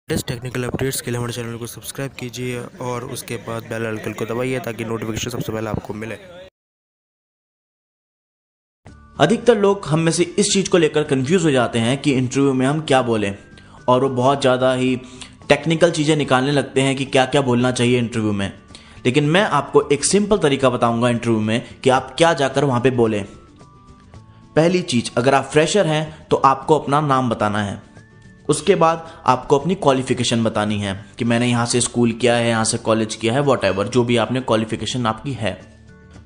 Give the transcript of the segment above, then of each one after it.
इस technical updates के लिए हमारे चैनल को सब्सक्राइब कीजिए और उसके बाद बेल आइकन को दबाइए ताकि नोटिफिकेशन सबसे पहले आपको मिले। अधिकतर लोग हम में से इस चीज़ को लेकर कंफ्यूज हो जाते हैं कि इंटरव्यू में हम क्या बोलें, और वो बहुत ज़्यादा ही टेक्निकल चीज़ें निकालने लगते हैं कि क्या क्या बोलना चाहिए इंटरव्यू में। लेकिन मैं आपको एक सिंपल तरीका बताऊंगा इंटरव्यू में कि आप क्या जाकर वहाँ पे बोलें। पहली चीज़, अगर आप फ्रेशर हैं तो आपको अपना नाम बताना है। उसके बाद आपको अपनी क्वालिफिकेशन बतानी है कि मैंने यहाँ से स्कूल किया है, यहाँ से कॉलेज किया है, वॉटएवर जो भी आपने क्वालिफिकेशन आपकी है।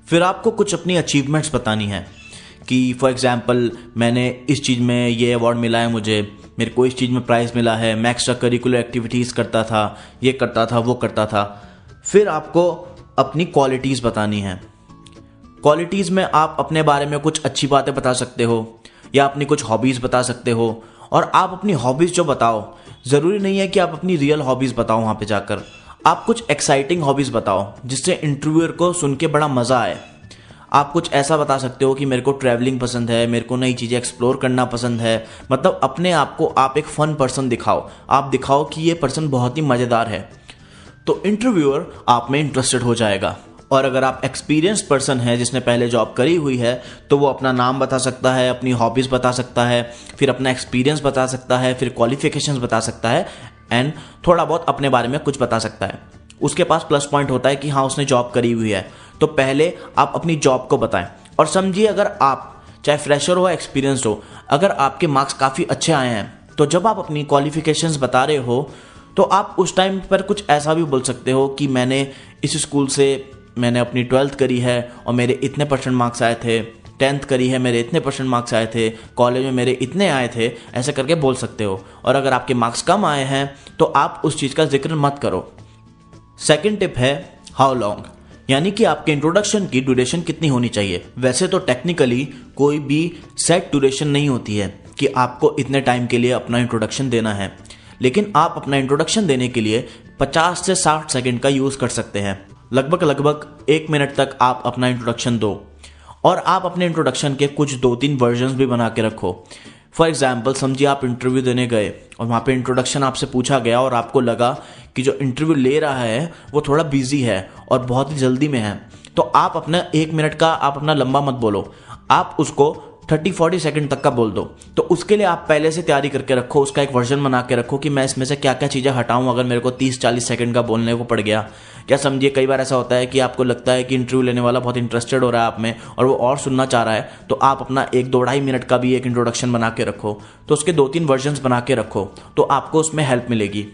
फिर आपको कुछ अपनी अचीवमेंट्स बतानी है कि फॉर एग्जांपल मैंने इस चीज़ में ये अवार्ड मिला है, मेरे को इस चीज़ में प्राइज़ मिला है, मैं एक्स्ट्रा करिकुलर एक्टिविटीज़ करता था, ये करता था, वो करता था। फिर आपको अपनी क्वालिटीज़ बतानी है। क्वालिटीज़ में आप अपने बारे में कुछ अच्छी बातें बता सकते हो या अपनी कुछ हॉबीज़ बता सकते हो। और आप अपनी हॉबीज़ जो बताओ, ज़रूरी नहीं है कि आप अपनी रियल हॉबीज़ बताओ वहाँ पे जाकर। आप कुछ एक्साइटिंग हॉबीज़ बताओ जिससे इंटरव्यूअर को सुन के बड़ा मज़ा आए। आप कुछ ऐसा बता सकते हो कि मेरे को ट्रैवलिंग पसंद है, मेरे को नई चीज़ें एक्सप्लोर करना पसंद है। मतलब अपने आप को आप एक फ़न पर्सन दिखाओ। आप दिखाओ कि ये पर्सन बहुत ही मज़ेदार है, तो इंटरव्यूअर आप में इंटरेस्टेड हो जाएगा। और अगर आप एक्सपीरियंस्ड पर्सन है जिसने पहले जॉब करी हुई है, तो वो अपना नाम बता सकता है, अपनी हॉबीज़ बता सकता है, फिर अपना एक्सपीरियंस बता सकता है, फिर क्वालिफिकेशंस बता सकता है, एंड थोड़ा बहुत अपने बारे में कुछ बता सकता है। उसके पास प्लस पॉइंट होता है कि हाँ उसने जॉब करी हुई है। तो पहले आप अपनी जॉब को बताएं। और समझिए, अगर आप चाहे फ्रेशर हो एक्सपीरियंस हो, अगर आपके मार्क्स काफ़ी अच्छे आए हैं, तो जब आप अपनी क्वालिफिकेशंस बता रहे हो तो आप उस टाइम पर कुछ ऐसा भी बोल सकते हो कि मैंने इस स्कूल से मैंने अपनी 12th करी है और मेरे इतने % मार्क्स आए थे, 10th करी है, मेरे इतने % मार्क्स आए थे, कॉलेज में मेरे इतने आए थे, ऐसे करके बोल सकते हो। और अगर आपके मार्क्स कम आए हैं तो आप उस चीज़ का जिक्र मत करो। सेकंड टिप है हाउ लॉन्ग, यानी कि आपके इंट्रोडक्शन की ड्यूरेशन कितनी होनी चाहिए। वैसे तो टेक्निकली कोई भी सेट ड्यूरेशन नहीं होती है कि आपको इतने टाइम के लिए अपना इंट्रोडक्शन देना है, लेकिन आप अपना इंट्रोडक्शन देने के लिए 50 से 60 सेकंड का यूज़ कर सकते हैं। लगभग 1 मिनट तक आप अपना इंट्रोडक्शन दो, और आप अपने इंट्रोडक्शन के कुछ 2-3 वर्जन्स भी बना के रखो। फॉर एग्जाम्पल, समझिए आप इंटरव्यू देने गए और वहाँ पे इंट्रोडक्शन आपसे पूछा गया और आपको लगा कि जो इंटरव्यू ले रहा है वो थोड़ा बिजी है और बहुत ही जल्दी में है, तो आप अपना 1 मिनट का आप अपना लंबा मत बोलो, आप उसको 30-40 सेकंड तक का बोल दो। तो उसके लिए आप पहले से तैयारी करके रखो, उसका एक वर्जन बना के रखो कि मैं इसमें से क्या क्या चीज़ें हटाऊं अगर मेरे को 30-40 सेकंड का बोलने को पड़ गया। क्या समझिए, कई बार ऐसा होता है कि आपको लगता है कि इंटरव्यू लेने वाला बहुत इंटरेस्टेड हो रहा है आप में और वो और सुनना चाह रहा है, तो आप अपना 1-2-2.5 मिनट का भी एक इंट्रोडक्शन बना के रखो। तो उसके 2-3 वर्जन्स बना के रखो, तो आपको उसमें हेल्प मिलेगी।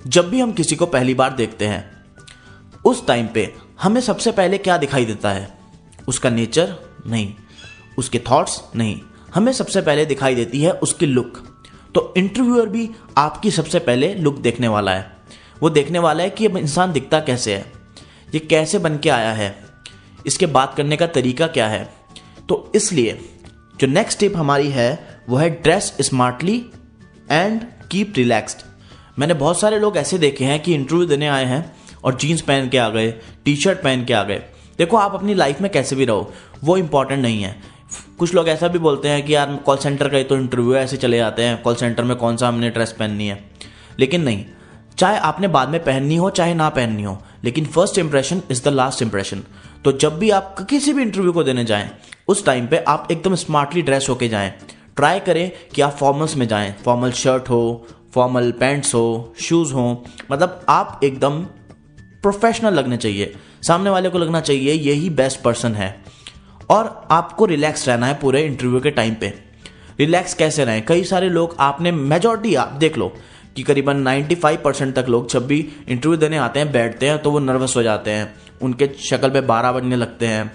जब भी हम किसी को पहली बार देखते हैं, उस टाइम पे हमें सबसे पहले क्या दिखाई देता है? उसका नेचर नहीं, उसके थॉट्स नहीं, हमें सबसे पहले दिखाई देती है उसकी लुक। तो इंटरव्यूअर भी आपकी सबसे पहले लुक देखने वाला है। वो देखने वाला है कि अब इंसान दिखता कैसे है, ये कैसे बन के आया है, इसके बात करने का तरीका क्या है। तो इसलिए जो नेक्स्ट टिप हमारी है वो है dress smartly and keep relaxed. मैंने बहुत सारे लोग ऐसे देखे हैं कि इंटरव्यू देने आए हैं और जीन्स पहन के आ गए, टी-शर्ट पहन के आ गए। देखो, आप अपनी लाइफ में कैसे भी रहो, वो इंपॉर्टेंट नहीं है। कुछ लोग ऐसा भी बोलते हैं कि यार कॉल सेंटर का ही तो इंटरव्यू है, ऐसे चले जाते हैं, कॉल सेंटर में कौन सा हमने ड्रेस पहननी है। लेकिन नहीं, चाहे आपने बाद में पहननी हो चाहे ना पहननी हो, लेकिन first impression is the last impression. तो जब भी आप किसी भी इंटरव्यू को देने जाएं, उस टाइम पे आप एकदम स्मार्टली ड्रेस होके जाएं। ट्राई करें कि आप फॉर्मल्स में जाएं, फॉर्मल शर्ट हो, फॉर्मल पैंट्स हो, शूज़ हो, मतलब आप एकदम प्रोफेशनल लगने चाहिए। सामने वाले को लगना चाहिए यही बेस्ट पर्सन है। और आपको रिलैक्स रहना है पूरे इंटरव्यू के टाइम पे। रिलैक्स कैसे रहें? कई सारे लोग, आपने मेजॉरिटी आप देख लो कि करीबन 95% तक लोग जब भी इंटरव्यू देने आते हैं, बैठते हैं, तो वो नर्वस हो जाते हैं, उनके शक्ल पे 12 बजने लगते हैं।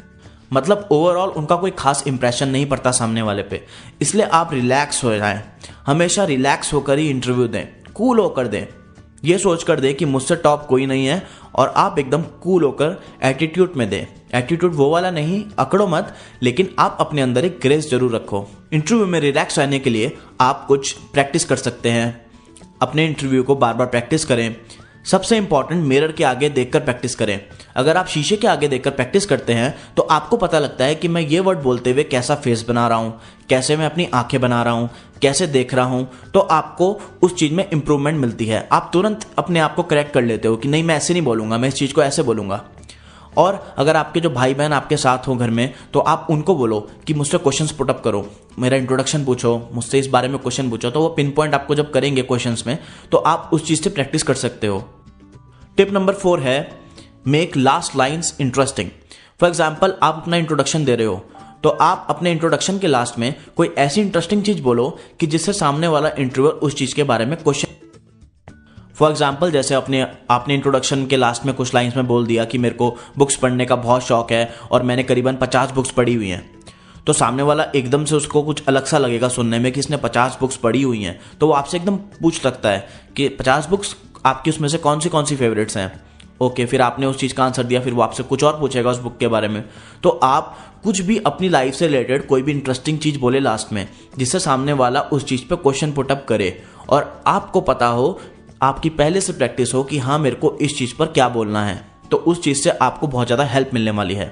मतलब ओवरऑल उनका कोई खास इंप्रेशन नहीं पड़ता सामने वाले पे। इसलिए आप रिलैक्स हो जाएं, हमेशा रिलैक्स होकर ही इंटरव्यू दें, कूल होकर दें। ये सोच कर दें कि मुझसे टॉप कोई नहीं है, और आप एकदम कूल होकर एटीट्यूड में दें। एटीट्यूड वो वाला नहीं, अकड़ो मत, लेकिन आप अपने अंदर एक ग्रेस जरूर रखो। इंटरव्यू में रिलैक्स रहने के लिए आप कुछ प्रैक्टिस कर सकते हैं। अपने इंटरव्यू को बार बार प्रैक्टिस करें। सबसे इंपॉर्टेंट, मिरर के आगे देखकर प्रैक्टिस करें। अगर आप शीशे के आगे देखकर प्रैक्टिस करते हैं तो आपको पता लगता है कि मैं ये वर्ड बोलते हुए कैसा फेस बना रहा हूँ, कैसे मैं अपनी आंखें बना रहा हूँ, कैसे देख रहा हूँ, तो आपको उस चीज़ में इंप्रूवमेंट मिलती है। आप तुरंत अपने आप को करेक्ट कर लेते हो कि नहीं, मैं ऐसे नहीं बोलूँगा, मैं इस चीज़ को ऐसे बोलूँगा। और अगर आपके जो भाई बहन आपके साथ हो घर में, तो आप उनको बोलो कि मुझसे क्वेश्चंस पुटअप करो, मेरा इंट्रोडक्शन पूछो, मुझसे इस बारे में क्वेश्चन पूछो, तो वो पिन पॉइंट आपको जब करेंगे क्वेश्चंस में तो आप उस चीज़ से प्रैक्टिस कर सकते हो। टिप नंबर 4 है make last lines interesting. For example, आप अपना इंट्रोडक्शन दे रहे हो तो आप अपने इंट्रोडक्शन के लास्ट में कोई ऐसी इंटरेस्टिंग चीज़ बोलो कि जिससे सामने वाला इंटरव्यूअर उस चीज़ के बारे में क्वेश्चन। फॉर एग्जाम्पल, जैसे आपने इंट्रोडक्शन के लास्ट में कुछ लाइन्स में बोल दिया कि मेरे को बुक्स पढ़ने का बहुत शौक है और मैंने करीबन 50 बुक्स पढ़ी हुई हैं, तो सामने वाला एकदम से उसको कुछ अलग सा लगेगा सुनने में कि इसने 50 बुक्स पढ़ी हुई हैं, तो वो आपसे एकदम पूछ सकता है कि 50 बुक्स आपकी उसमें से कौन सी फेवरेट्स हैं। ओके, फिर आपने उस चीज़ का आंसर दिया, फिर वो आपसे कुछ और पूछेगा उस बुक के बारे में। तो आप कुछ भी अपनी लाइफ से रिलेटेड कोई भी इंटरेस्टिंग चीज़ बोले लास्ट में, जिससे सामने वाला उस चीज़ पे क्वेश्चन पुटअप करे और आपको पता हो, आपकी पहले से प्रैक्टिस हो कि हाँ मेरे को इस चीज़ पर क्या बोलना है, तो उस चीज़ से आपको बहुत ज़्यादा हेल्प मिलने वाली है।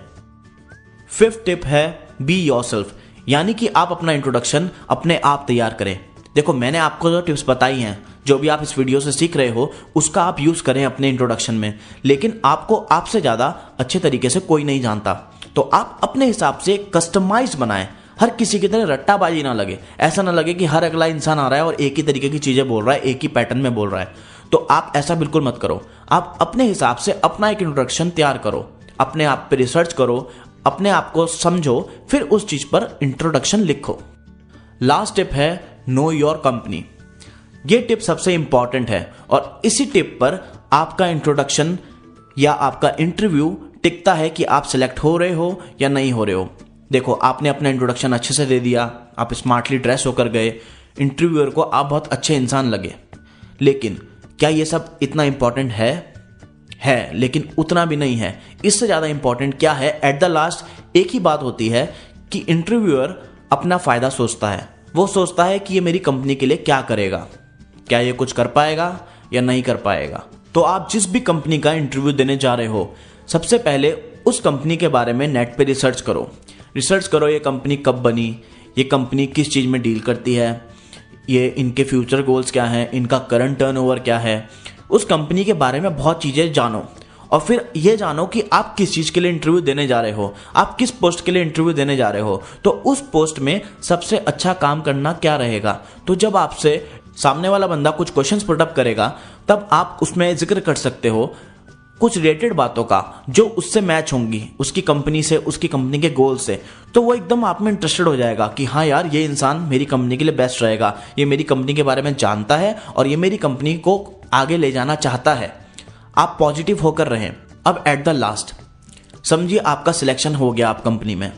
5th टिप है बी योरसेल्फ, यानी कि आप अपना इंट्रोडक्शन अपने आप तैयार करें। देखो, मैंने आपको जो टिप्स बताई हैं, जो भी आप इस वीडियो से सीख रहे हो, उसका आप यूज़ करें अपने इंट्रोडक्शन में, लेकिन आपको आपसे ज़्यादा अच्छे तरीके से कोई नहीं जानता, तो आप अपने हिसाब से कस्टमाइज बनाएं। हर किसी की तरह रट्टाबाजी ना लगे, ऐसा ना लगे कि हर अगला इंसान आ रहा है और एक ही तरीके की चीज़ें बोल रहा है, एक ही पैटर्न में बोल रहा है, तो आप ऐसा बिल्कुल मत करो। आप अपने हिसाब से अपना एक इंट्रोडक्शन तैयार करो, अपने आप पे रिसर्च करो, अपने आप को समझो, फिर उस चीज़ पर इंट्रोडक्शन लिखो। लास्ट टिप है नो योर कंपनी। ये टिप सबसे इंपॉर्टेंट है और इसी टिप पर आपका इंट्रोडक्शन या आपका इंटरव्यू टिकता है कि आप सिलेक्ट हो रहे हो या नहीं हो रहे हो। देखो, आपने अपना इंट्रोडक्शन अच्छे से दे दिया, आप स्मार्टली ड्रेस होकर गए, इंटरव्यूअर को आप बहुत अच्छे इंसान लगे, लेकिन क्या ये सब इतना इंपॉर्टेंट है, लेकिन उतना भी नहीं है। इससे ज़्यादा इंपॉर्टेंट क्या है, एट द लास्ट एक ही बात होती है कि इंटरव्यूअर अपना फ़ायदा सोचता है। वो सोचता है कि ये मेरी कंपनी के लिए क्या करेगा, क्या ये कुछ कर पाएगा या नहीं कर पाएगा। तो आप जिस भी कंपनी का इंटरव्यू देने जा रहे हो, सबसे पहले उस कंपनी के बारे में नेट पे रिसर्च करो। ये कंपनी कब बनी, ये कंपनी किस चीज़ में डील करती है, ये इनके फ्यूचर गोल्स क्या हैं, इनका करंट टर्नओवर क्या है। उस कंपनी के बारे में बहुत चीज़ें जानो और फिर ये जानो कि आप किस चीज़ के लिए इंटरव्यू देने जा रहे हो, आप किस पोस्ट के लिए इंटरव्यू देने जा रहे हो, तो उस पोस्ट में सबसे अच्छा काम करना क्या रहेगा। तो जब आपसे सामने वाला बंदा कुछ क्वेश्चंस पुटअप करेगा, तब आप उसमें जिक्र कर सकते हो कुछ रिलेटेड बातों का जो उससे मैच होंगी, उसकी कंपनी से, उसकी कंपनी के गोल से। तो वो एकदम आप में इंटरेस्टेड हो जाएगा कि हाँ यार, ये इंसान मेरी कंपनी के लिए बेस्ट रहेगा, ये मेरी कंपनी के बारे में जानता है और ये मेरी कंपनी को आगे ले जाना चाहता है। आप पॉजिटिव होकर रहें। अब एट द लास्ट समझिए आपका सिलेक्शन हो गया आप कंपनी में,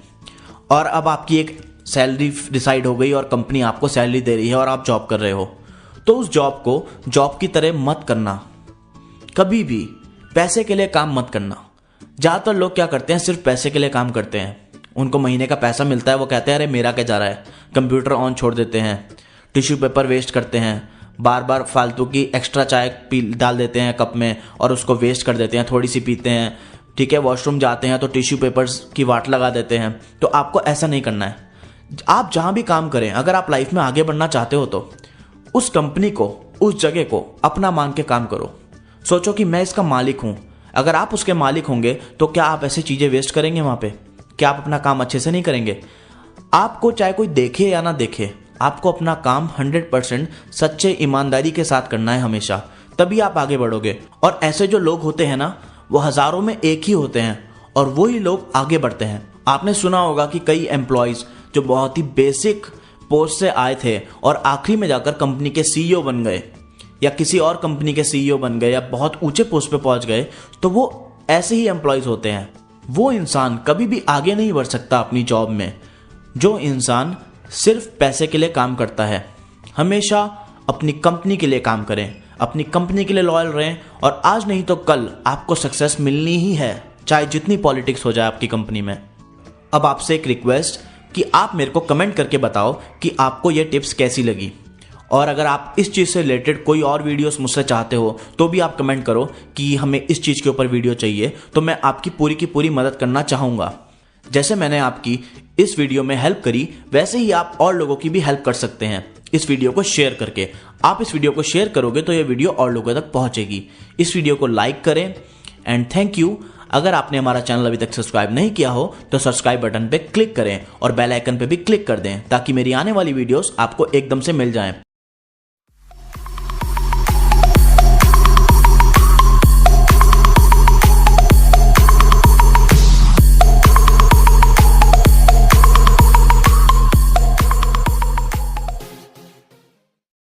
और अब आपकी एक सैलरी डिसाइड हो गई और कंपनी आपको सैलरी दे रही है और आप जॉब कर रहे हो। तो उस जॉब को जॉब की तरह मत करना, कभी भी पैसे के लिए काम मत करना। ज़्यादातर लोग क्या करते हैं, सिर्फ पैसे के लिए काम करते हैं। उनको महीने का पैसा मिलता है, वो कहते हैं अरे मेरा क्या जा रहा है, कंप्यूटर ऑन छोड़ देते हैं, टिश्यू पेपर वेस्ट करते हैं, बार बार फालतू की एक्स्ट्रा चाय डाल देते हैं कप में और उसको वेस्ट कर देते हैं, थोड़ी सी पीते हैं, ठीक है, वॉशरूम जाते हैं तो टिश्यू पेपर्स की वाट लगा देते हैं। तो आपको ऐसा नहीं करना है। आप जहाँ भी काम करें, अगर आप लाइफ में आगे बढ़ना चाहते हो तो उस कंपनी को, उस जगह को अपना मान के काम करो। सोचो कि मैं इसका मालिक हूं। अगर आप उसके मालिक होंगे तो क्या आप ऐसी चीजें वेस्ट करेंगे वहां पे? क्या आप अपना काम अच्छे से नहीं करेंगे? आपको चाहे कोई देखे या ना देखे, आपको अपना काम 100% सच्चे ईमानदारी के साथ करना है हमेशा, तभी आप आगे बढ़ोगे। और ऐसे जो लोग होते हैं ना, वो हजारों में एक ही होते हैं और वही लोग आगे बढ़ते हैं। आपने सुना होगा कि कई एम्प्लॉयज जो बहुत ही बेसिक पोस्ट से आए थे और आखिरी में जाकर कंपनी के सीईओ बन गए या किसी और कंपनी के सीईओ बन गए या बहुत ऊंचे पोस्ट पे पहुंच गए, तो वो ऐसे ही एम्प्लॉयज होते हैं। वो इंसान कभी भी आगे नहीं बढ़ सकता अपनी जॉब में जो इंसान सिर्फ पैसे के लिए काम करता है। हमेशा अपनी कंपनी के लिए काम करें, अपनी कंपनी के लिए लॉयल रहें और आज नहीं तो कल आपको सक्सेस मिलनी ही है, चाहे जितनी पॉलिटिक्स हो जाए आपकी कंपनी में। अब आपसे एक रिक्वेस्ट कि आप मेरे को कमेंट करके बताओ कि आपको ये टिप्स कैसी लगी और अगर आप इस चीज़ से रिलेटेड कोई और वीडियोस मुझसे चाहते हो तो भी आप कमेंट करो कि हमें इस चीज़ के ऊपर वीडियो चाहिए, तो मैं आपकी पूरी की पूरी मदद करना चाहूँगा। जैसे मैंने आपकी इस वीडियो में हेल्प करी, वैसे ही आप और लोगों की भी हेल्प कर सकते हैं इस वीडियो को शेयर करके। आप इस वीडियो को शेयर करोगे तो ये वीडियो और लोगों तक पहुंचेगी। इस वीडियो को लाइक करें एंड थैंक यू। अगर आपने हमारा चैनल अभी तक सब्सक्राइब नहीं किया हो तो सब्सक्राइब बटन पे क्लिक करें और बेल आइकन पे भी क्लिक कर दें ताकि मेरी आने वाली वीडियोस आपको एकदम से मिल जाएं।